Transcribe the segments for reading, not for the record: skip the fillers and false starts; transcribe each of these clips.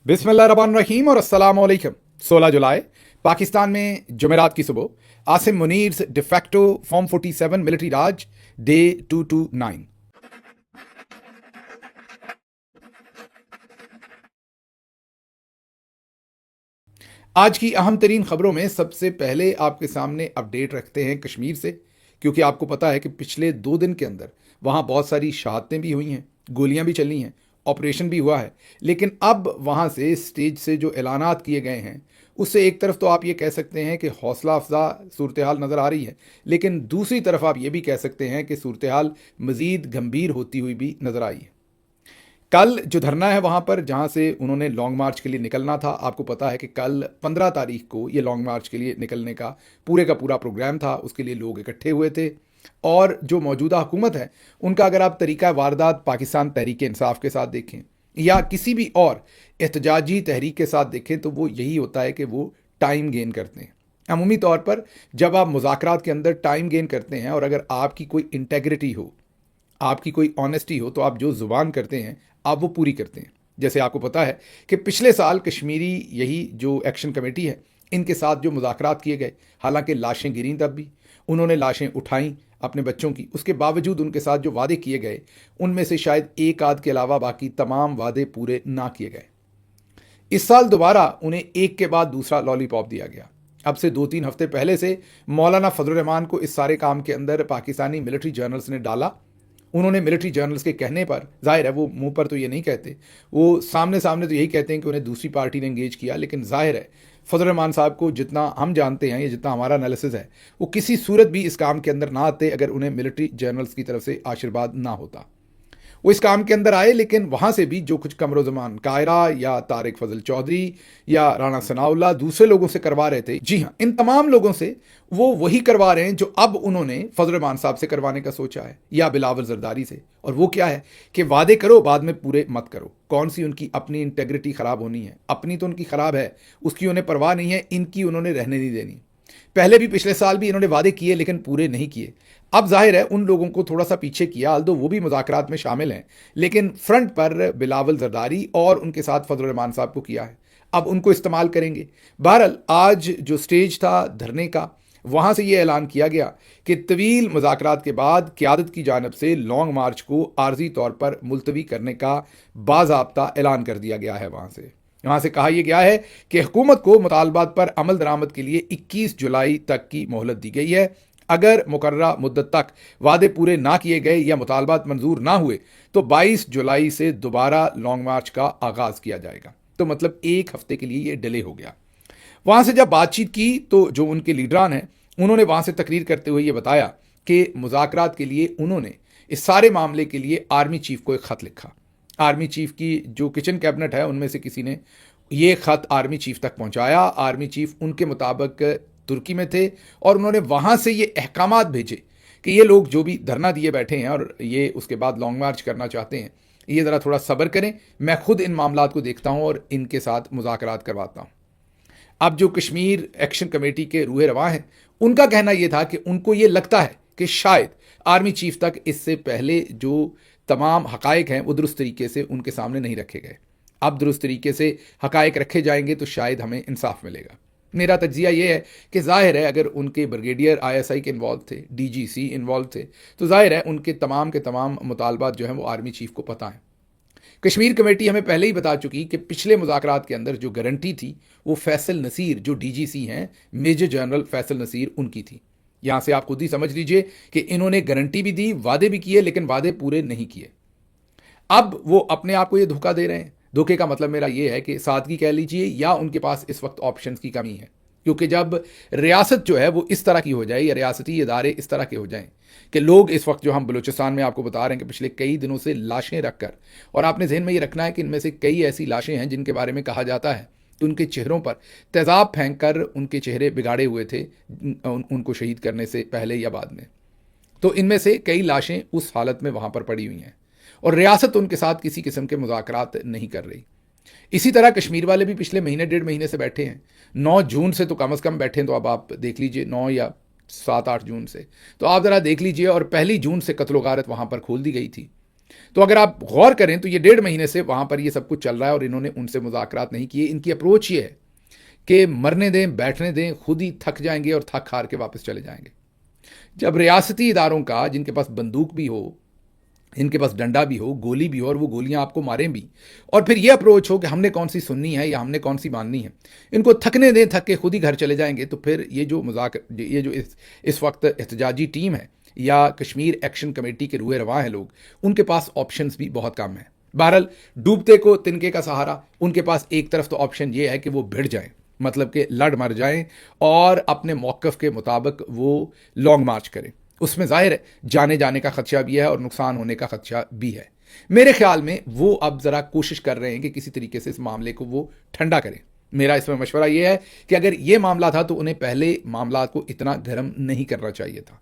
बिस्मिल्लाहिर्रहमानिर्रहीम और अस्सलाम वालेकुम। 16 जुलाई पाकिस्तान में जुमेरात की सुबह आसिम मुनीर्स डिफेक्टो फॉर्म 47 मिलिट्री राज डे 229। आज की अहम तरीन खबरों में सबसे पहले आपके सामने अपडेट रखते हैं कश्मीर से, क्योंकि आपको पता है कि पिछले 2 दिन के अंदर वहाँ बहुत सारी शहादतें भी हुई हैं, गोलियां भी चली हैं, ऑपरेशन भी हुआ है। लेकिन अब वहाँ से स्टेज से जो ऐलानात किए गए हैं उससे एक तरफ तो आप ये कह सकते हैं कि हौसला अफजा सूरत हाल नज़र आ रही है, लेकिन दूसरी तरफ आप ये भी कह सकते हैं कि सूरत हाल मज़ीद गंभीर होती हुई भी नज़र आई है। कल जो धरना है वहाँ पर जहाँ से उन्होंने लॉन्ग मार्च के लिए निकलना था, आपको पता है कि कल 15 तारीख को ये लॉन्ग मार्च के लिए निकलने का पूरा प्रोग्राम था, उसके लिए लोग इकट्ठे हुए थे। और जो मौजूदा हुकूमत है उनका अगर आप तरीका वारदात पाकिस्तान तहरीक इंसाफ के साथ देखें या किसी भी और एहतजाजी तहरीक के साथ देखें तो वो यही होता है कि वो टाइम गेन करते हैं। अमूमी तौर पर जब आप मुज़ाकरात के अंदर टाइम गेन करते हैं और अगर आपकी कोई इंटेग्रिटी हो, आपकी कोई ऑनेस्टी हो, तो आप जो ज़ुबान करते हैं आप वो पूरी करते हैं। जैसे आपको पता है कि पिछले साल कश्मीरी यही जो एक्शन कमेटी है इनके साथ जो मुज़ाकरात किए गए, हालांकि लाशें गिरी तब भी उन्होंने लाशें उठाई अपने बच्चों की, उसके बावजूद उनके साथ जो वादे किए गए उनमें से शायद एक आध के अलावा बाकी तमाम वादे पूरे ना किए गए। इस साल दोबारा उन्हें एक के बाद दूसरा लॉलीपॉप दिया गया। अब से 2-3 हफ्ते पहले से मौलाना फजलुर रहमान को इस सारे काम के अंदर पाकिस्तानी मिलिट्री जर्नल्स ने डाला। उन्होंने मिलिट्री जर्नल्स के कहने पर, जाहिर है वो मुंह पर तो ये नहीं कहते, वो सामने सामने तो यही कहते हैं कि उन्हें दूसरी पार्टी ने एंगेज किया, लेकिन जाहिर है फजल रहमान साहब को जितना हम जानते हैं या जितना हमारा एनालिसिस है वो किसी सूरत भी इस काम के अंदर ना आते अगर उन्हें मिलिट्री जर्नल्स की तरफ से आशीर्वाद ना होता। वो इस काम के अंदर आए, लेकिन वहाँ से भी जो कुछ कमरो ज़मान कायरा या तारिक फजल चौधरी या राना सनाउल्लाह दूसरे लोगों से करवा रहे थे, जी हाँ, इन तमाम लोगों से वो वही करवा रहे हैं जो अब उन्होंने फजल रहमान साहब से करवाने का सोचा है, या बिलावल जरदारी से। और वो क्या है कि वादे करो बाद में पूरे मत करो। कौन सी उनकी अपनी इंटेग्रिटी ख़राब होनी है? अपनी तो उनकी ख़राब है, उसकी उन्हें परवाह नहीं है, इनकी उन्होंने रहने नहीं देनी। पहले भी पिछले साल भी इन्होंने वादे किए लेकिन पूरे नहीं किए। अब जाहिर है उन लोगों को थोड़ा सा पीछे किया, अल्दो वो भी मुज़ाकरात में शामिल हैं, लेकिन फ्रंट पर बिलावल जरदारी और उनके साथ फजल रहमान साहब को किया है। अब उनको इस्तेमाल करेंगे। बहरहाल आज जो स्टेज था धरने का, वहाँ से ये ऐलान किया गया कि तवील मुज़ाकरात के बाद क़यादत की जानिब से लॉन्ग मार्च को आर्जी तौर पर मुलतवी करने का बाज़ाब्ता ऐलान कर दिया गया है। वहाँ से कहा यह गया है कि हुकूमत को मुतालबात पर अमल दरामद के लिए 21 जुलाई तक की मोहलत दी गई है। अगर मुकर्ररा मुद्दत तक वादे पूरे ना किए गए या मुतालबात मंजूर ना हुए तो 22 जुलाई से दोबारा लॉन्ग मार्च का आगाज़ किया जाएगा। तो मतलब 1 हफ्ते के लिए ये डिले हो गया। वहाँ से जब बातचीत की तो जो उनके लीडरान हैं उन्होंने वहाँ से तकरीर करते हुए ये बताया कि मुज़ाकरात के लिए उन्होंने इस सारे मामले के लिए आर्मी चीफ को एक ख़त लिखा। आर्मी चीफ की जो किचन कैबिनेट है उनमें से किसी ने ये ख़त आर्मी चीफ तक पहुँचाया। आर्मी चीफ उनके मुताबिक तुर्की में थे और उन्होंने वहाँ से ये अहकामात भेजे कि ये लोग जो भी धरना दिए बैठे हैं और ये उसके बाद लॉन्ग मार्च करना चाहते हैं, ये ज़रा थोड़ा सब्र करें, मैं खुद इन मामलात को देखता हूँ और इनके साथ मुज़ाकरात करवाता हूँ। अब जो कश्मीर एक्शन कमेटी के रूहे रवा हैं उनका कहना यह था कि उनको ये लगता है कि शायद आर्मी चीफ तक इससे पहले जो तमाम हकायक हैं वो दुरुस्त तरीके से उनके सामने नहीं रखे गए। अब दुरुस्त तरीके से हकायक रखे जाएंगे तो शायद हमें इंसाफ मिलेगा। मेरा तज्जिया ये है कि जाहिर है अगर उनके ब्रिगेडियर आईएसआई के इन्वॉल्व थे, डीजीसी इन्वॉल्व थे, तो जाहिर है उनके तमाम के तमाम मुतालबात जो हैं वो आर्मी चीफ को पता है। कश्मीर कमेटी हमें पहले ही बता चुकी कि पिछले मुज़ाकरात के अंदर जो गारंटी थी वो फैसल नसीर जो डीजीसी हैं, मेजर जनरल फैसल नसीर, उनकी थी। यहाँ से आप खुद ही समझ लीजिए कि इन्होंने गारंटी भी दी, वादे भी किए, लेकिन वादे पूरे नहीं किए। अब वो अपने आप को ये धोखा दे रहे हैं। धोखे का मतलब मेरा ये है कि सादगी कह लीजिए या उनके पास इस वक्त ऑप्शंस की कमी है, क्योंकि जब रियासत जो है वो इस तरह की हो जाए या रियासती इदारे इस तरह के हो जाएं कि लोग इस वक्त जो हम बलूचिस्तान में आपको बता रहे हैं कि पिछले कई दिनों से लाशें रखकर, और आपने जहन में ये रखना है कि इनमें से कई ऐसी लाशें हैं जिनके बारे में कहा जाता है कि उनके चेहरों पर तेज़ाब फेंक कर उनके चेहरे बिगाड़े हुए थे उनको शहीद करने से पहले या बाद में। तो इनमें से कई लाशें उस हालत में वहाँ पर पड़ी हुई हैं और रियासत उनके साथ किसी किस्म के मुज़ाकरात नहीं कर रही। इसी तरह कश्मीर वाले भी पिछले महीने 1.5 महीने से बैठे हैं। 9 जून से तो कम से कम बैठे हैं, तो अब आप देख लीजिए 9 या 7-8 जून से, तो आप ज़रा देख लीजिए। और 1 जून से कत्ल गारत वहाँ पर खोल दी गई थी। तो अगर आप गौर करें तो ये 1.5 महीने से वहाँ पर ये सब कुछ चल रहा है और इन्होंने उनसे मुज़ाकरात नहीं किए। इनकी अप्रोच ये है कि मरने दें, बैठने दें, खुद ही थक जाएंगे और थक हार के वापस चले जाएंगे। जब रियासती इदारों का, जिनके पास बंदूक भी हो, इनके पास डंडा भी हो, गोली भी हो और वो गोलियां आपको मारें भी, और फिर ये अप्रोच हो कि हमने कौन सी सुननी है या हमने कौन सी माननी है, इनको थकने दें, थक के खुद ही घर चले जाएंगे, तो फिर ये जो इस वक्त एहतजाजी टीम है या कश्मीर एक्शन कमेटी के रुए रवा हैं लोग, उनके पास ऑप्शंस भी बहुत कम है। बहरहाल डूबते को तिनके का सहारा, उनके पास एक तरफ तो ऑप्शन ये है कि वो भिड़ जाएं, मतलब कि लड़ मर जाएं और अपने मौक़िफ़ के मुताबिक वो लॉन्ग मार्च करें। उसमें जाहिर है जाने जाने का खदशा भी है और नुकसान होने का खदशा भी है। मेरे ख्याल में वो अब ज़रा कोशिश कर रहे हैं कि किसी तरीके से इस मामले को वो ठंडा करें। मेरा इसमें मशवरा ये है कि अगर ये मामला था तो उन्हें पहले मामला को इतना गर्म नहीं करना चाहिए था,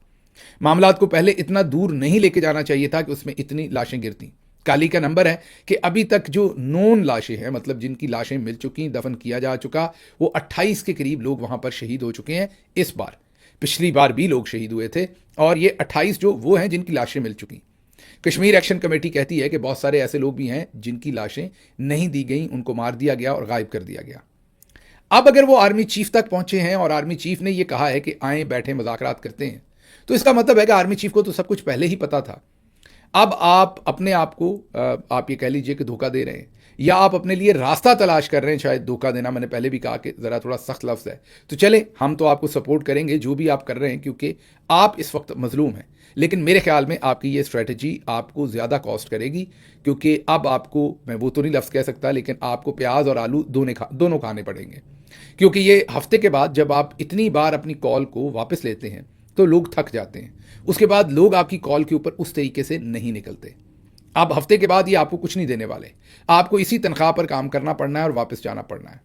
मामला को पहले इतना दूर नहीं लेके जाना चाहिए था कि उसमें इतनी लाशें गिरती। काली का नंबर है कि अभी तक जो नोन लाशें हैं, मतलब जिनकी लाशें मिल चुकी, दफन किया जा चुका, वो 28 के करीब लोग वहां पर शहीद हो चुके हैं इस बार। पिछली बार भी लोग शहीद हुए थे और ये 28 जो वो हैं जिनकी लाशें मिल चुकी। कश्मीर एक्शन कमेटी कहती है कि बहुत सारे ऐसे लोग भी हैं जिनकी लाशें नहीं दी गई, उनको मार दिया गया और गायब कर दिया गया। अब अगर वो आर्मी चीफ तक पहुंचे हैं और आर्मी चीफ ने ये कहा है कि आए बैठे मुज़ाकरात करते हैं, तो इसका मतलब है कि आर्मी चीफ को तो सब कुछ पहले ही पता था। अब आप अपने आप को आप ये कह लीजिए कि धोखा दे रहे हैं, या आप अपने लिए रास्ता तलाश कर रहे हैं। शायद धोखा देना, मैंने पहले भी कहा कि ज़रा थोड़ा सख्त लफ्ज़ है, तो चले हम तो आपको सपोर्ट करेंगे जो भी आप कर रहे हैं, क्योंकि आप इस वक्त मजलूम हैं। लेकिन मेरे ख्याल में आपकी ये स्ट्रेटजी आपको ज़्यादा कॉस्ट करेगी, क्योंकि अब आपको, मैं वो तो नहीं लफ्ज़ कह सकता, लेकिन आपको प्याज और आलू दोनों खाने पड़ेंगे। क्योंकि ये हफ्ते के बाद जब आप इतनी बार अपनी कॉल को वापस लेते हैं तो लोग थक जाते हैं, उसके बाद लोग आपकी कॉल के ऊपर उस तरीके से नहीं निकलते। अब हफ्ते के बाद ये आपको कुछ नहीं देने वाले, आपको इसी तनख्वाह पर काम करना पड़ना है और वापस जाना पड़ना है।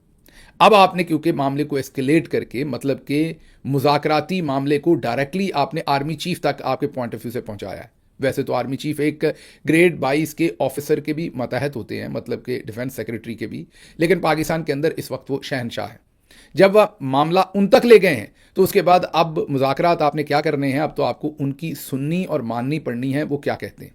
अब आपने क्योंकि मामले को एस्केलेट करके, मतलब कि मुज़ाकराती मामले को डायरेक्टली आपने आर्मी चीफ तक आपके पॉइंट ऑफ व्यू से पहुंचाया है। वैसे तो आर्मी चीफ एक ग्रेड 22 के ऑफिसर के भी मातहत होते हैं, मतलब कि डिफेंस सेक्रेटरी के भी, लेकिन पाकिस्तान के अंदर इस वक्त वो शहनशाह है। जब वह मामला उन तक ले गए हैं तो उसके बाद अब मुज़ाकरात आपने क्या करने हैं, अब तो आपको उनकी सुननी और माननी पड़नी है वो क्या कहते हैं।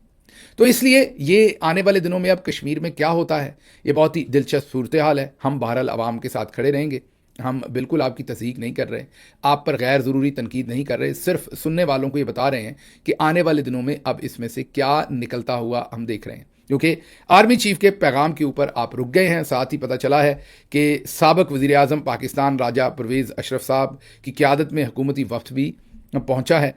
तो इसलिए ये आने वाले दिनों में अब कश्मीर में क्या होता है, ये बहुत ही दिलचस्प सूरत हाल है। हम बहरहाल आवाम के साथ खड़े रहेंगे, हम बिल्कुल आपकी तस्दीक नहीं कर रहे, आप पर गैर ज़रूरी तनकीद नहीं कर रहे, सिर्फ सुनने वालों को ये बता रहे हैं कि आने वाले दिनों में अब इसमें से क्या निकलता हुआ हम देख रहे हैं। क्योंकि आर्मी चीफ के पैगाम के ऊपर आप रुक गए हैं। साथ ही पता चला है कि साबिक वज़ीर आज़म पाकिस्तान राजा परवेज़ अशरफ साहब की क़यादत में हुकूमती वफ़द भी पहुंचा है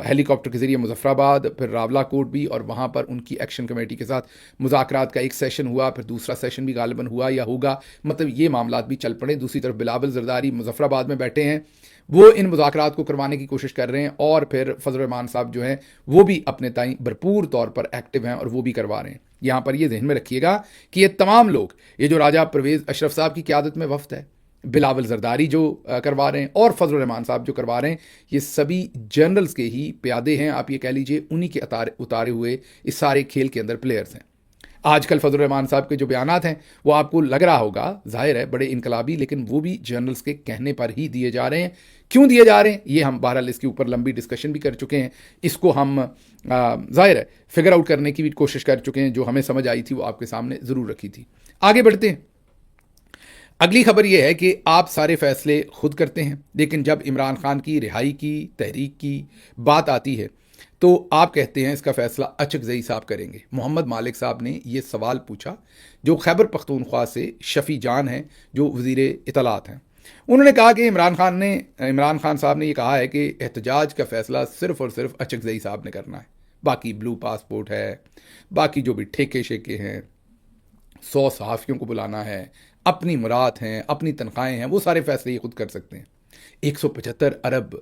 हेलीकॉप्टर के ज़रिए मुजफ्फराबाद, फिर रावलाकोट भी, और वहाँ पर उनकी एक्शन कमेटी के साथ मुज़ाकरात का एक सेशन हुआ, फिर दूसरा सेशन भी गालिबन हुआ या होगा, मतलब ये मामला भी चल पड़े। दूसरी तरफ बिलावल ज़रदारी मुजफ्फराबाद में बैठे हैं, वो इन मुज़ाकरात को करवाने की कोशिश कर रहे हैं, और फिर फजल रहमान साहब जो हैं वो भी अपने ताईं भरपूर तौर पर एक्टिव हैं और वो भी करवा रहे हैं। यहाँ पर ये जहन में रखिएगा कि ये तमाम लोग, ये जो राजा परवेज़ अशरफ साहब की क़यादत में वफ़द है, बिलावल ज़रदारी जो करवा रहे हैं, और फजल रहमान साहब जो करवा रहे हैं, ये सभी जनरल्स के ही प्यादे हैं। आप ये कह लीजिए उन्हीं के उतारे हुए इस सारे खेल के अंदर प्लेयर्स हैं। आजकल फजल रहमान साहब के जो बयानात हैं वो आपको लग रहा होगा, जाहिर है बड़े इनकलाबी, लेकिन वो भी जनरल्स के कहने पर ही दिए जा रहे हैं। क्यों दिए जा रहे हैं ये हम बहरहाल इसके ऊपर लंबी डिस्कशन भी कर चुके हैं, इसको हम जाहिर है फिगर आउट करने की भी कोशिश कर चुके हैं। जो हमें समझ आई थी वो आपके सामने ज़रूर रखी थी। आगे बढ़ते हैं। अगली खबर यह है कि आप सारे फैसले खुद करते हैं, लेकिन जब इमरान खान की रिहाई की तहरीक की बात आती है तो आप कहते हैं इसका फैसला अचकज़ई साहब करेंगे। मोहम्मद मालिक साहब ने यह सवाल पूछा, जो खैबर पख्तूनख्वा से शफ़ी जान हैं, जो वज़ीर इतलात हैं। उन्होंने कहा कि इमरान खान साहब ने यह कहा है कि एहतजाज का फैसला सिर्फ़ और सिर्फ अचकज़ई साहब ने करना है, बाकी ब्लू पासपोर्ट है, बाकी जो भी ठेके शेके हैं, 100 सहाफ़ियों को बुलाना है, अपनी मुराद हैं, अपनी तनख्वाहें हैं, वो सारे फैसले ये खुद कर सकते हैं। 175 अरब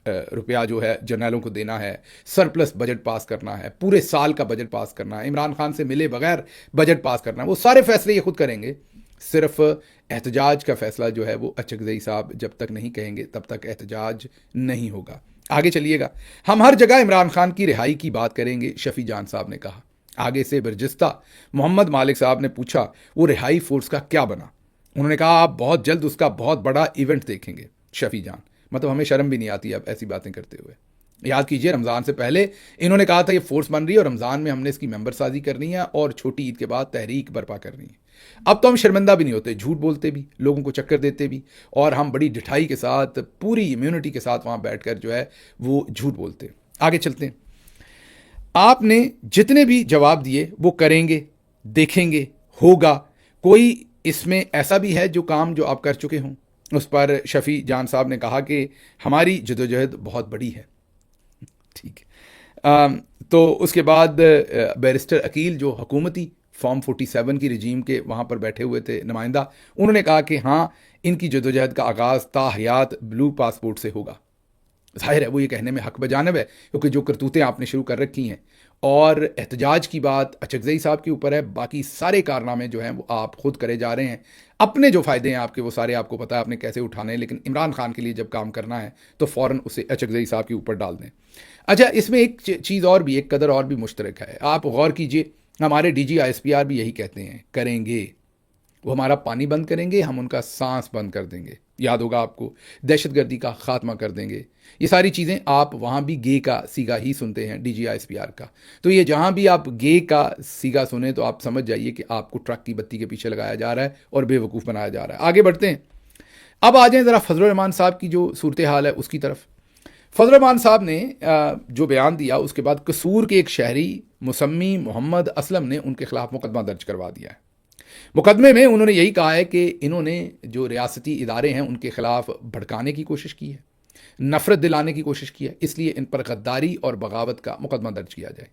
रुपया जो है जर्नलों को देना है, सरप्लस बजट पास करना है, पूरे साल का बजट पास करना है, इमरान खान से मिले बगैर बजट पास करना है, वो सारे फैसले ये खुद करेंगे। सिर्फ एहतजाज का फैसला जो है वो अचकज़ई साहब जब तक नहीं कहेंगे तब तक एहतजाज नहीं होगा। आगे चलिएगा। हम हर जगह इमरान खान की रिहाई की बात करेंगे, शफ़ी जान साहब ने कहा। आगे से बरजिस्ता मोहम्मद मालिक साहब ने पूछा वो रिहाई फोर्स का क्या बना। उन्होंने कहा आप बहुत जल्द उसका बहुत बड़ा इवेंट देखेंगे। शफ़ी जान, मतलब हमें शर्म भी नहीं आती अब ऐसी बातें करते हुए। याद कीजिए, रमज़ान से पहले इन्होंने कहा था ये फोर्स बन रही है और रमज़ान में हमने इसकी मेंबर साजी करनी है और छोटी ईद के बाद तहरीक बर्पा करनी है। अब तो हम शर्मिंदा भी नहीं होते, झूठ बोलते भी, लोगों को चक्कर देते भी, और हम बड़ी ढिठाई के साथ, पूरी इम्यूनिटी के साथ वहाँ बैठकर जो है वो झूठ बोलते हैं। आगे चलते हैं। आपने जितने भी जवाब दिए वो करेंगे, देखेंगे, होगा। कोई इसमें ऐसा भी है जो काम जो आप कर चुके हों? उस पर शफ़ी जान साहब ने कहा कि हमारी जदोजहद बहुत बड़ी है। ठीक है। तो उसके बाद बैरिस्टर अकील जो हुकूमती फॉर्म 47 की रजीम के वहाँ पर बैठे हुए थे नुमाइंदा, उन्होंने कहा कि हाँ, इनकी जदोजहद का आगाज़ ताहयात ब्लू पासपोर्ट से होगा। जाहिर है वो ये कहने में हक बजानब है, क्योंकि जो करतूतें आपने शुरू कर रखी हैं, और एहतजाज की बात अचकज़ई साहब के ऊपर है, बाकी सारे कारनामे जो हैं वो आप खुद करे जा रहे हैं। अपने जो फ़ायदे हैं आपके वो सारे आपको पता है आपने कैसे उठाने हैं, लेकिन इमरान खान के लिए जब काम करना है तो फ़ौरन उसे अचकज़ई साहब के ऊपर डाल दें। अच्छा, इसमें एक चीज़ और भी, एक कदर और भी मुश्तरक है। आप गौर कीजिए, हमारे DG ISPR भी यही कहते हैं, करेंगे। वो हमारा पानी बंद करेंगे, हम उनका सांस बंद कर देंगे। याद होगा आपको, दहशतगर्दी का खात्मा कर देंगे। ये सारी चीज़ें आप वहाँ भी गे का सीगा ही सुनते हैं, DG ISPR का। तो ये जहाँ भी आप गे का सीगा सुने तो आप समझ जाइए कि आपको ट्रक की बत्ती के पीछे लगाया जा रहा है और बेवकूफ़ बनाया जा रहा है। आगे बढ़ते हैं। अब आ जाएं ज़रा फजलुर रहमान साहब की जो सूरत हाल है उसकी तरफ। फजलुर रहमान साहब ने जो बयान दिया, उसके बाद कसूर के एक शहरी मुसम्मी मोहम्मद असलम ने उनके खिलाफ मुकदमा दर्ज करवा दिया है। मुकदमे में उन्होंने यही कहा है कि इन्होंने जो रियासती इदारे हैं उनके खिलाफ भड़काने की कोशिश की है, नफरत दिलाने की कोशिश की है, इसलिए इन पर गद्दारी और बगावत का मुकदमा दर्ज किया जाए।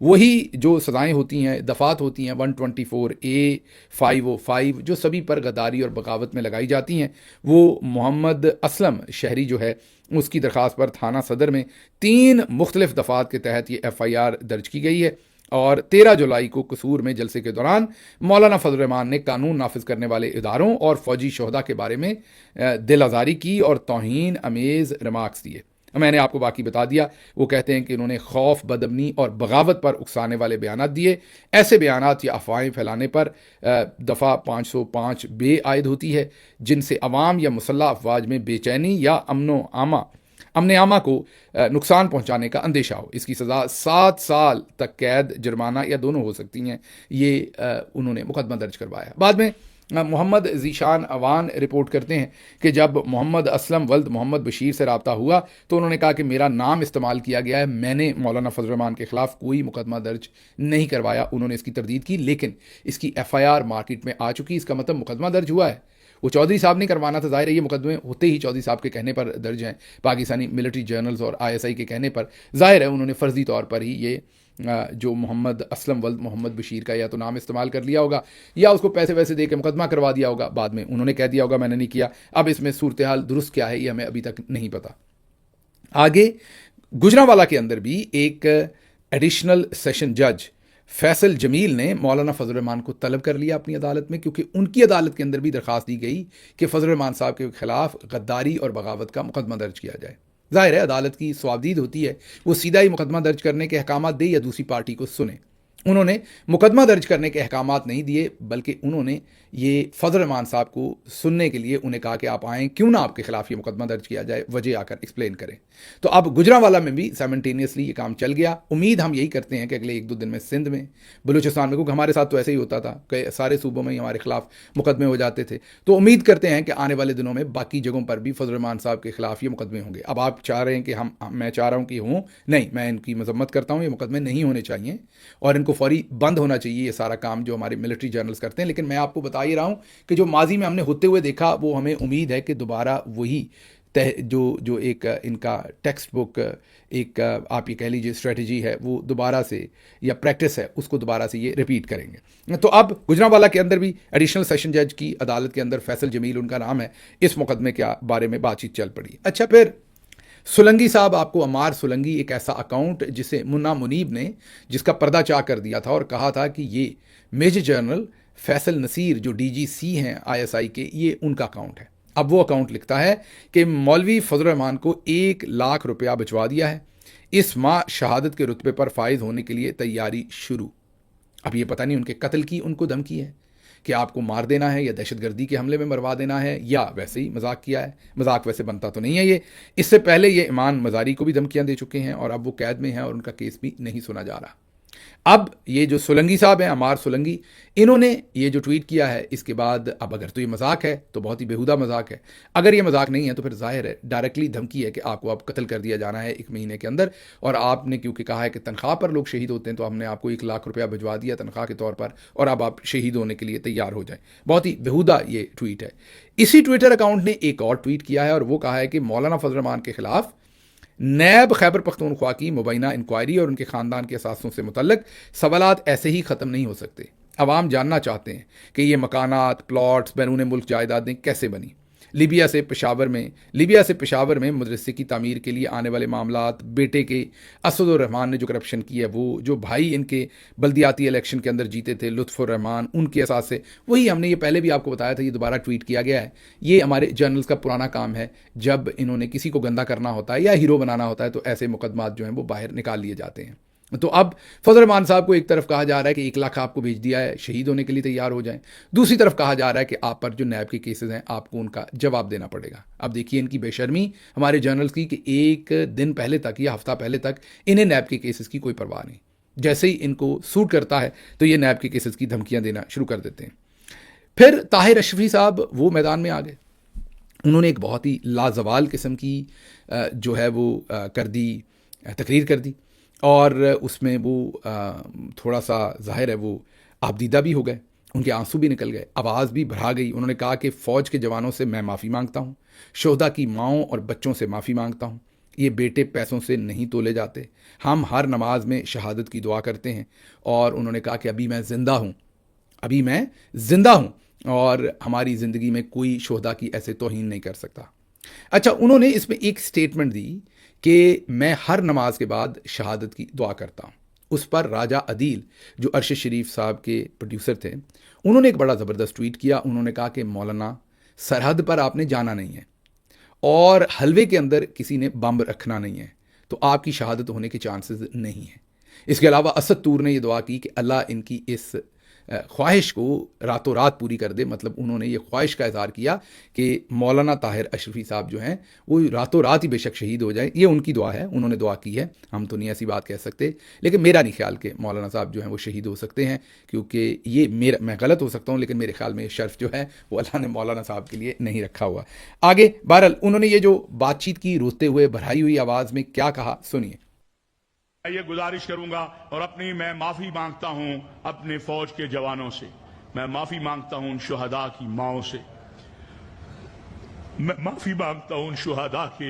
वही जो सज़ाएँ होती हैं, दफ़ात होती हैं 124A, 505, जो सभी पर गद्दारी और बगावत में लगाई जाती हैं, वो मोहम्मद असलम शहरी जो है उसकी दरख्वास्त पर थाना सदर में 3 मुख्तलिफ दफ़ात के तहत ये FIR दर्ज की गई है। और 13 जुलाई को कसूर में जलसे के दौरान मौलाना फजल रहमान ने कानून नाफिज करने वाले इदारों और फौजी शहदा के बारे में दिल आज़ारी की और तौहीन अमेज़ रिमार्क्स दिए। मैंने आपको बाकी बता दिया। वो कहते हैं कि उन्होंने खौफ, बदअमनी और बगावत पर उकसाने वाले बयान दिए। ऐसे बयान या अफवाहें फैलाने पर दफ़ा 505 बे आयद होती है, जिनसे अवाम या मुसल्लह अफवाज में बेचैनी या अमन आमा को नुकसान पहुंचाने का अंदेशा हो। इसकी सज़ा 7 साल तक कैद, जुर्माना या दोनों हो सकती हैं। ये उन्होंने मुकदमा दर्ज करवाया। बाद में मोहम्मद ज़ीशान अवान रिपोर्ट करते हैं कि जब मोहम्मद असलम वल्द मोहम्मद बशीर से रब्ता हुआ तो उन्होंने कहा कि मेरा नाम इस्तेमाल किया गया है, मैंने मौलाना फजल रहमान के ख़िलाफ़ कोई मुकदमा दर्ज नहीं करवाया। उन्होंने इसकी तरदीद की, लेकिन इसकी FIR मार्केट में आ चुकी। इसका मतलब मुकदमा दर्ज हुआ है। वो चौधरी साहब ने करवाना था, जाहिर है ये मुकदमे होते ही चौधरी साहब के कहने पर दर्ज हैं, पाकिस्तानी मिलिट्री जर्नल्स और ISI के कहने पर। जाहिर है उन्होंने फ़र्जी तौर पर ही ये जो मोहम्मद असलम वल्द मोहम्मद बशीर का या तो नाम इस्तेमाल कर लिया होगा या उसको पैसे वैसे दे के मुकदमा करवा दिया होगा। बाद में उन्होंने कह दिया होगा मैंने नहीं किया। अब इसमें सूरत हाल दुरुस्त क्या है ये हमें अभी तक नहीं पता। आगे गुजरांवाला के अंदर भी एक एडिशनल सेशन जज फैसल जमील ने मौलाना फजल रहमान को तलब कर लिया अपनी अदालत में, क्योंकि उनकी अदालत के अंदर भी दरख्वास्त दी गई कि फजल रहमान साहब के खिलाफ गद्दारी और बगावत का मुकदमा दर्ज किया जाए। जाहिर है अदालत की स्वाबदीद होती है, वो सीधा ही मुकदमा दर्ज करने के अहकाम दे या दूसरी पार्टी को सुने। उन्होंने मुकदमा दर्ज करने के अहकाम नहीं दिए, बल्कि उन्होंने ये फजल रहमान साहब को सुनने के लिए उन्हें कहा कि आप आएँ, क्यों ना आपके खिलाफ ये मुकदमा दर्ज किया जाए, वजह आकर एक्सप्लेन करें। तो अब गुजरांवाला में भी साइमल्टेनियसली ये काम चल गया। उम्मीद हम यही करते हैं कि अगले 1-2 दिन में सिंध में, बलूचिस्तान में, क्योंकि हमारे साथ तो ऐसे ही होता था, कई सारे सूबों में ही हमारे खिलाफ मुकदमे हो जाते थे, तो उम्मीद करते हैं कि आने वाले दिनों में बाकी जगहों पर भी फजल रहमान साहब के खिलाफ ये मुकदमे होंगे। अब आप चाह रहे हैं कि मैं चाह रहा हूँ कि हों, नहीं, मैं इनकी मजम्मत करता हूँ, ये मुकदमे नहीं होने चाहिए और इनको फौरी बंद होना चाहिए ये सारा काम जो हमारे मिलिट्री जर्नल्स करते हैं। लेकिन मैं आपको बता ही रहा हूँ कि जो माजी में हमने होते हुए देखा, वो हमें उम्मीद है कि दोबारा वही जो एक इनका टेक्स्ट बुक, एक आप ये कह लीजिए स्ट्रेटजी है, वो दोबारा से या प्रैक्टिस है, उसको दोबारा से ये रिपीट करेंगे। तो अब गुजरांवाला के अंदर भी एडिशनल सेशन जज की अदालत के अंदर फैसल जमील उनका नाम है, इस मुकदमे के बारे में बातचीत चल पड़ी। अच्छा, फिर सुलंगी साहब, आपको अमार सुलंगी, एक ऐसा अकाउंट जिसे मुन्ना मुनीब ने, जिसका पर्दा चाह कर दिया था और कहा था कि ये मेजर जनरल फैसल नसीर जो DGC हैं ISI के, ये उनका अकाउंट है। अब वो अकाउंट लिखता है कि मौलवी फजल रहमान को 1 लाख रुपया भिजवा दिया है, इस माह शहादत के रुतबे पर फायज होने के लिए तैयारी शुरू। अब ये पता नहीं उनके कत्ल की उनको धमकी है कि आपको मार देना है या दहशतगर्दी के हमले में मरवा देना है, या वैसे ही मजाक किया है। मजाक वैसे बनता तो नहीं है ये। इससे पहले ये ईमान मजारी को भी धमकियां दे चुके हैं और अब वो कैद में हैं और उनका केस भी नहीं सुना जा रहा। अब ये जो सोलंकी साहब हैं, अमार सोलंकी, इन्होंने ये जो ट्वीट किया है, इसके बाद अब अगर तो ये मजाक है तो बहुत ही बेहुदा मजाक है। अगर ये मजाक नहीं है तो फिर जाहिर है डायरेक्टली धमकी है कि आपको अब कत्ल कर दिया जाना है 1 महीने के अंदर। और आपने क्योंकि कहा है कि तनख्वाह पर लोग शहीद होते हैं, तो हमने आपको 1 लाख रुपया भिजवा दिया तनख्वाह के तौर पर, और अब आप शहीद होने के लिए तैयार हो जाएं। बहुत ही बेहुदा ये ट्वीट है। इसी ट्विटर अकाउंट ने एक और ट्वीट किया है और वो कहा है कि मौलाना फजल रहमान के खिलाफ नैब खैबर पख्तूनख्वा की मुबैना इंक्वायरी और उनके ख़ानदान के असासों से मुतल्लिक सवालात ऐसे ही ख़त्म नहीं हो सकते। अवाम जानना चाहते हैं कि ये मकानात, प्लॉट्स, बैरून मुल्क जायदादें कैसे बनी। लीबिया से पेशावर में मदरसे की तामीर के लिए आने वाले मामलात, बेटे के असदुर रहमान ने जो करप्शन की है वो, जो भाई इनके बल्दियाती इलेक्शन के अंदर जीते थे लुत्फ़ुर रहमान, उनके असास से, वही हमने ये पहले भी आपको बताया था, ये दोबारा ट्वीट किया गया है। ये हमारे जर्नल्स का पुराना काम है, जब इन्होंने किसी को गंदा करना होता है या हीरो बनाना होता है तो ऐसे मुकदमात जो हैं वो बाहर निकाल लिए जाते हैं। तो अब फजल रहमान साहब को एक तरफ कहा जा रहा है कि 1 लाख आपको भेज दिया है, शहीद होने के लिए तैयार हो जाएं। दूसरी तरफ कहा जा रहा है कि आप पर जो नैब के केसेस हैं आपको उनका जवाब देना पड़ेगा। अब देखिए इनकी बेशर्मी हमारे जर्नल्स की कि 1 दिन पहले तक या हफ्ता पहले तक इन्हें नैब के केसेस की कोई परवाह नहीं। जैसे ही इनको सूट करता है तो ये नैब के केसेस की धमकियां देना शुरू कर देते हैं। फिर ताहिर अशरफी साहब वो मैदान में आ गए। उन्होंने एक बहुत ही लाजवाल किस्म की जो है वो तकरीर कर दी और उसमें वो थोड़ा सा जाहिर है वो आपदीदा भी हो गए, उनके आंसू भी निकल गए, आवाज़ भी भरा गई। उन्होंने कहा कि फ़ौज के जवानों से मैं माफ़ी मांगता हूँ, शोहदा की माँओं और बच्चों से माफ़ी मांगता हूँ। ये बेटे पैसों से नहीं तोले जाते। हम हर नमाज में शहादत की दुआ करते हैं। और उन्होंने कहा कि अभी मैं ज़िंदा हूँ और हमारी ज़िंदगी में कोई शोहदा की ऐसे तौहीन नहीं कर सकता। अच्छा, उन्होंने इसमें एक स्टेटमेंट दी कि मैं हर नमाज के बाद शहादत की दुआ करता हूँ। उस पर राजा अदील जो अरशद शरीफ साहब के प्रोड्यूसर थे, उन्होंने एक बड़ा ज़बरदस्त ट्वीट किया। उन्होंने कहा कि मौलाना, सरहद पर आपने जाना नहीं है और हलवे के अंदर किसी ने बम रखना नहीं है, तो आपकी शहादत होने के चांसेस नहीं हैं। इसके अलावा असद तूर ने यह दुआ की कि अल्लाह इनकी इस ख्वाहिश को रातों रात पूरी कर दे। मतलब उन्होंने ये ख्वाहिश का इज़हार किया कि मौलाना ताहिर अशरफी साहब जो हैं वो रातों रात ही बेशक शहीद हो जाए। ये उनकी दुआ है, उन्होंने दुआ की है, हम तो नहीं ऐसी बात कह सकते। लेकिन मेरा नहीं ख्याल कि मौलाना साहब जो हैं वो शहीद हो सकते हैं, क्योंकि ये मैं गलत हो सकता हूँ, लेकिन मेरे ख्याल में ये शर्फ जो है वो अल्लाह ने मौलाना साहब के लिए नहीं रखा हुआ। आगे बहरहाल उन्होंने ये जो बातचीत की, रोते हुए भराई हुई आवाज़ में क्या कहा, सुनिए। ये गुजारिश करूंगा और मैं माफी मांगता हूं अपने फौज के जवानों से, मैं माफी मांगता हूं उन शुहदा की माओं से, मैं माफी मांगता हूं उन शुहदा के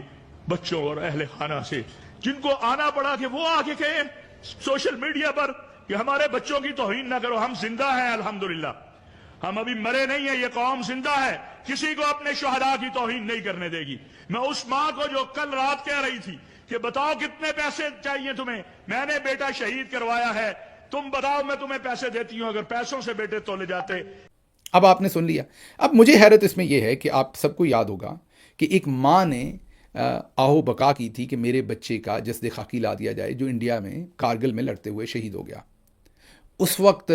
बच्चों और अहले खाना से जिनको आना पड़ा कि वो आके कहे सोशल मीडिया पर कि हमारे बच्चों की तौहीन ना करो, हम जिंदा हैं अल्हम्दुलिल्लाह, हम अभी मरे नहीं है, ये कौम जिंदा है, किसी को अपने शुहदा की तौहीन नहीं करने देगी। मैं उस मां को जो कल रात कह रही थी कि बताओ कितने पैसे चाहिए तुम्हें, मैंने बेटा शहीद करवाया है, तुम बताओ मैं तुम्हें पैसे देती हूं, अगर पैसों से बेटे तोले जाते। अब आपने सुन लिया। अब मुझे हैरत इसमें यह है कि आप सबको याद होगा कि एक माँ ने आहो बका की थी कि मेरे बच्चे का जस्द खाकी ला दिया जाए, जो इंडिया में कारगिल में लड़ते हुए शहीद हो गया। उस वक्त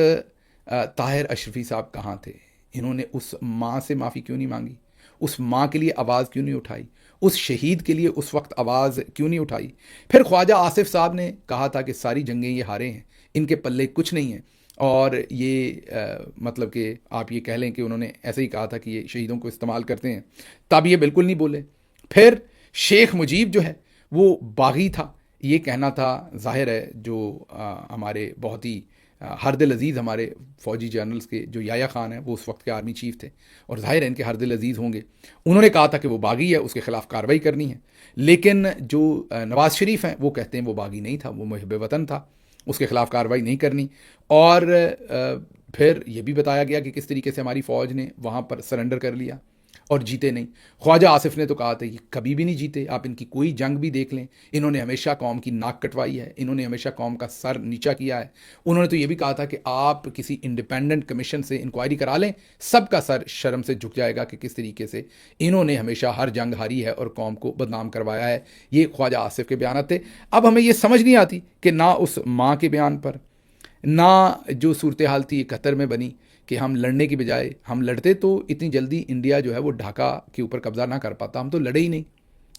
ताहिर अशरफी साहब कहाँ थे? इन्होंने उस माँ से माफ़ी क्यों नहीं मांगी? उस माँ के लिए आवाज़ क्यों नहीं उठाई? उस शहीद के लिए उस वक्त आवाज़ क्यों नहीं उठाई? फिर ख्वाजा आसिफ साहब ने कहा था कि सारी जंगें ये हारे हैं, इनके पल्ले कुछ नहीं है, और ये मतलब कि आप ये कह लें कि उन्होंने ऐसे ही कहा था कि ये शहीदों को इस्तेमाल करते हैं, तब ये बिल्कुल नहीं बोले। फिर शेख मुजीब जो है वो बागी था, ये कहना था। जाहिर है जो हमारे बहुत ही हर दिल अजीज़ हमारे फ़ौजी जनरल्स के जो याया ख़ान हैं वो उस वक्त के आर्मी चीफ़ थे और ज़ाहिर है इनके हर दिल अजीज़ होंगे। उन्होंने कहा था कि वो बागी है, उसके ख़िलाफ़ कार्रवाई करनी है। लेकिन जो नवाज़ शरीफ हैं वो कहते हैं वो बागी नहीं था, वो मुहिब वतन था, उसके ख़िलाफ़ कार्रवाई नहीं करनी। और फिर ये भी बताया गया कि किस तरीके से हमारी फ़ौज ने वहाँ पर सरेंडर कर लिया और जीते नहीं। ख्वाजा आसिफ ने तो कहा था ये कभी भी नहीं जीते, आप इनकी कोई जंग भी देख लें, इन्होंने हमेशा कौम की नाक कटवाई है, इन्होंने हमेशा कौम का सर नीचा किया है। उन्होंने तो ये भी कहा था कि आप किसी इंडिपेंडेंट कमीशन से इंक्वायरी करा लें, सबका सर शर्म से झुक जाएगा कि किस तरीके से इन्होंने हमेशा हर जंग हारी है और कौम को बदनाम करवाया है। ये ख्वाजा आसिफ के बयान थे। अब हमें ये समझ नहीं आती कि ना उस माँ के बयान पर, ना जो सूरत हाल थी कतर में बनी कि हम लड़ने की बजाय, हम लड़ते तो इतनी जल्दी इंडिया जो है वो ढाका के ऊपर कब्जा ना कर पाता, हम तो लड़े ही नहीं।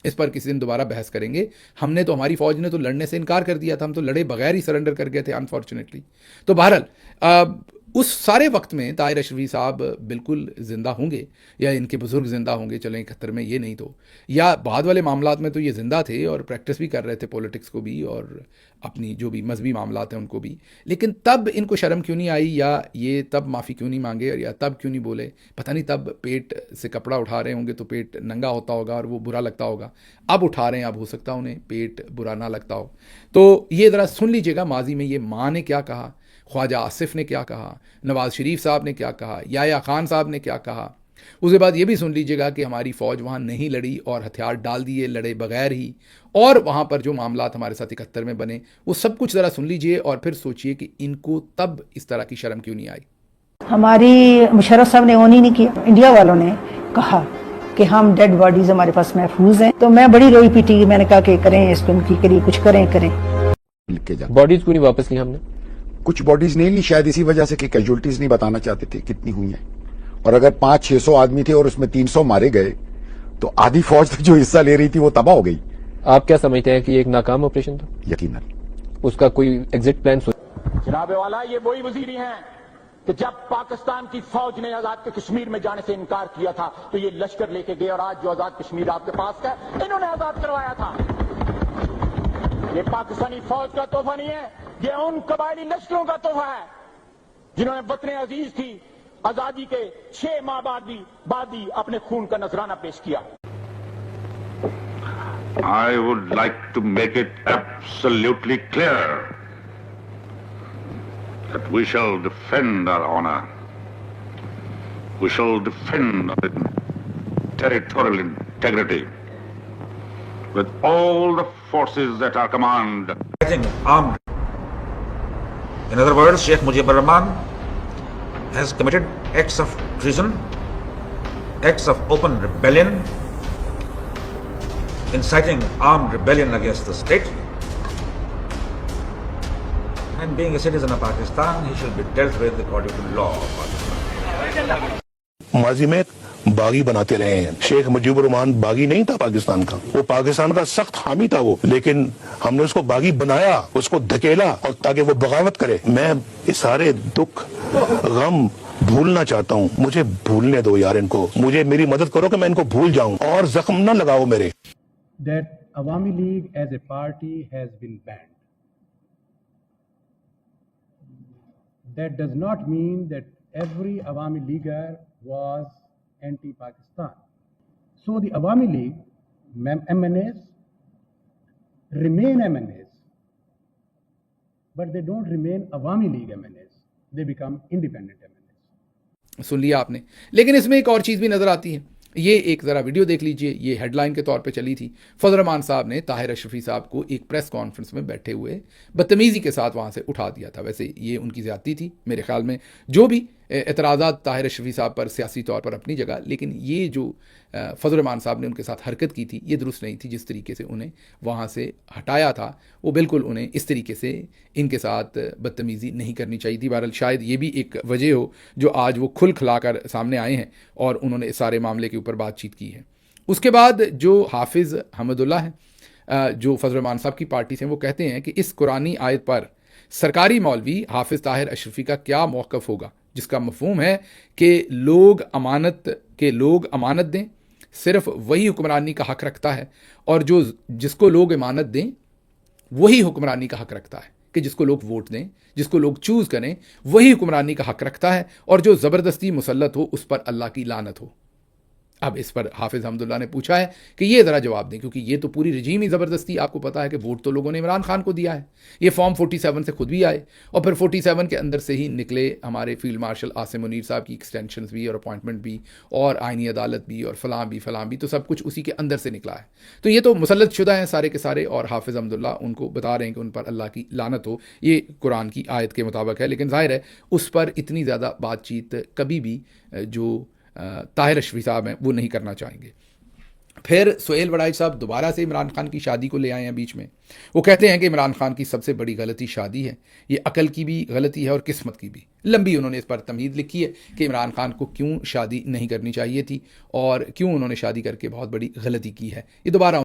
इस पर किसी दिन दोबारा बहस करेंगे। हमने तो, हमारी फौज ने तो लड़ने से इनकार कर दिया था, हम तो लड़े बगैर ही सरेंडर कर गए थे अनफॉर्चुनेटली। तो बहरहाल उस सारे वक्त में ताहिर अशरफी साहब बिल्कुल ज़िंदा होंगे, या इनके बुज़ुर्ग ज़िंदा होंगे, चलें 71 में, ये नहीं तो, या बाद वाले मामलात में तो ये ज़िंदा थे और प्रैक्टिस भी कर रहे थे पॉलिटिक्स को भी और अपनी जो भी मजहबी मामलात हैं उनको भी। लेकिन तब इनको शर्म क्यों नहीं आई, या ये तब माफ़ी क्यों नहीं मांगे, और या तब क्यों नहीं बोले, पता नहीं। तब पेट से कपड़ा उठा रहे होंगे तो पेट नंगा होता होगा और वो बुरा लगता होगा। अब उठा रहे हैं, अब हो सकता उन्हें पेट बुरा ना लगता हो। तो ये ज़रा सुन लीजिएगा, माजी में ये माँ ने क्या कहा, ख्वाजा आसिफ ने क्या कहा, नवाज़ शरीफ साहब ने क्या कहा, याया खान साहब ने क्या कहा। उसके बाद ये भी सुन लीजिएगा कि हमारी फ़ौज वहाँ नहीं लड़ी और हथियार डाल दिए, लड़े बगैर ही, और वहाँ पर जो मामलात हमारे साथ 71 में बने वो सब कुछ ज़रा सुन लीजिए और फिर सोचिए कि इनको तब इस तरह की शर्म क्यों नहीं आई। हमारी मुशर्रफ साहब ने ऑन ही नहीं किया। इंडिया वालों ने कहा कि हम डेड बॉडीज हमारे पास महफूज हैं, तो मैं बड़ी रोई पीटी, मैंने कहा कि करें इस फिल्म की, करिए कुछ करें। बॉडीज क्यों नहीं वापस ली हमने? कुछ बॉडीज नहीं ली, शायद इसी वजह से कि कैजुअलिटीज नहीं बताना चाहते थे कितनी हुई हैं। और अगर 500-600 आदमी थे और उसमें 300 मारे गए तो आधी फौज जो हिस्सा ले रही थी वो तबाह हो गई। आप क्या समझते हैं कि एक नाकाम ऑपरेशन था? यकीनन। उसका कोई एग्जिट प्लान? जनाबे वाला, ये वही वजीरी हैं कि जब पाकिस्तान की फौज ने आजाद कश्मीर में जाने से इनकार किया था तो ये लश्कर लेके गए, और आज जो आजाद कश्मीर आपके पास है इन्होंने आजाद करवाया था। ये पाकिस्तानी फौज का तोहफा नहीं है, ये उन कबायली लश्करों का तोहफा है जिन्होंने वतन अजीज की आजादी के 6 माह बाद ही अपने खून का नजराना पेश किया। I would like to make it absolutely clear that we shall defend our honor. We shall defend our territorial integrity with all the forces at our command. Armed. In other words, Sheikh Mujibur Rahman has committed acts of treason, acts of open rebellion, inciting armed rebellion against the state. And being a citizen of Pakistan, he shall be dealt with according to law of Pakistan. माजी में बागी बनाते रहे हैं। शेख मुजीबुर रहमान बागी नहीं था पाकिस्तान का, वो पाकिस्तान का सख्त हामी था वो, लेकिन हमने उसको बागी बनाया, उसको धकेला और ताकि वो बगावत करे। मैं ये सारे दुख गम भूलना चाहता हूँ, मुझे भूलने दो यार इनको, मुझे मेरी मदद करो कि मैं इनको भूल जाऊं और जख्म न लगाओ मेरे। That Awami League as a party has been banned. That does not mean that every Awami Leaguer was anti-Pakistan. So the Awami League MNAs remain MNAs, but they don't remain Awami League MNAs. They become independent MNAs. सुन लिया आपने, लेकिन इसमें एक और चीज़ भी नज़र आती है। ये एक ज़रा वीडियो देख लीजिए, ये हेडलाइन के तौर पे चली थी। फजल रहमान साहब ने ताहिर अशरफी साहब को एक प्रेस कॉन्फ्रेंस में बैठे हुए बदतमीज़ी के साथ वहाँ से उठा दिया था। वैसे ये उनकी ज़्यादती थी मेरे ख्याल में, जो भी एतराज़ात ताहिर अशरफी साहब पर सियासी तौर पर अपनी जगह, लेकिन ये जो फजल रहमान साहब ने उनके साथ हरकत की थी ये दुरुस्त नहीं थी। जिस तरीके से उन्हें वहाँ से हटाया था वो बिल्कुल उन्हें इस तरीके से इनके साथ बदतमीज़ी नहीं करनी चाहिए थी। बहरहाल शायद ये भी एक वजह हो जो आज वो खुल खिलाकर सामने आए हैं और उन्होंने इस सारे मामले के ऊपर बातचीत की है। उसके बाद जो हाफिज़ हमदुल्ला हैं, जो फजल रहमान साहब की पार्टी से, वो कहते हैं कि इस कुरानी आयत पर सरकारी मौलवी हाफिज़ ताहिर अशरफी का क्या मौक़िफ़ होगा, जिसका मफ़हूम है कि लोग अमानत दें, सिर्फ वही हुक्मरानी का हक़ रखता है, और जिसको लोग अमानत दें वही हुक्मरानी का हक़ रखता है, कि जिसको लोग वोट दें, जिसको लोग चूज़ करें वही हुक्मरानी का हक़ रखता है, और जो ज़बरदस्ती मुसल्लत हो उस पर अल्लाह की लानत हो। अब इस पर हाफिज़ हमदुल्ला ने पूछा है कि ये ज़रा जवाब दें, क्योंकि ये तो पूरी रजीम ही ज़बरदस्ती, आपको पता है कि वोट तो लोगों ने इमरान खान को दिया है। ये फॉर्म 47 से खुद भी आए और फिर 47 के अंदर से ही निकले हमारे फील्ड मार्शल आसिम मुनीर साहब की एक्सटेंशन भी और अपॉइंटमेंट भी और आइनी अदालत भी और फलां भी, तो सब कुछ उसी के अंदर से निकला है। तो ये तो मुसल्लत शुदा हैं सारे के सारे, और हाफिज़ हमदुल्ला उनको बता रहे हैं कि उन पर अल्लाह की लानत हो। ये कुरान की आयत के मुताबिक है, लेकिन ज़ाहिर है उस पर इतनी ज़्यादा बातचीत कभी भी जो ताहिर अशरफी साहब हैं वो नहीं करना चाहेंगे। फिर सुहेल वड़ाई साहब दोबारा से इमरान खान की शादी को ले आए हैं बीच में। वो कहते हैं कि इमरान खान की सबसे बड़ी गलती शादी है, ये अकल की भी गलती है और किस्मत की भी। लंबी उन्होंने इस पर तमहीद लिखी है कि इमरान खान को क्यों शादी नहीं करनी चाहिए थी और क्यों उन्होंने शादी करके बहुत बड़ी गलती की है। ये दोबारा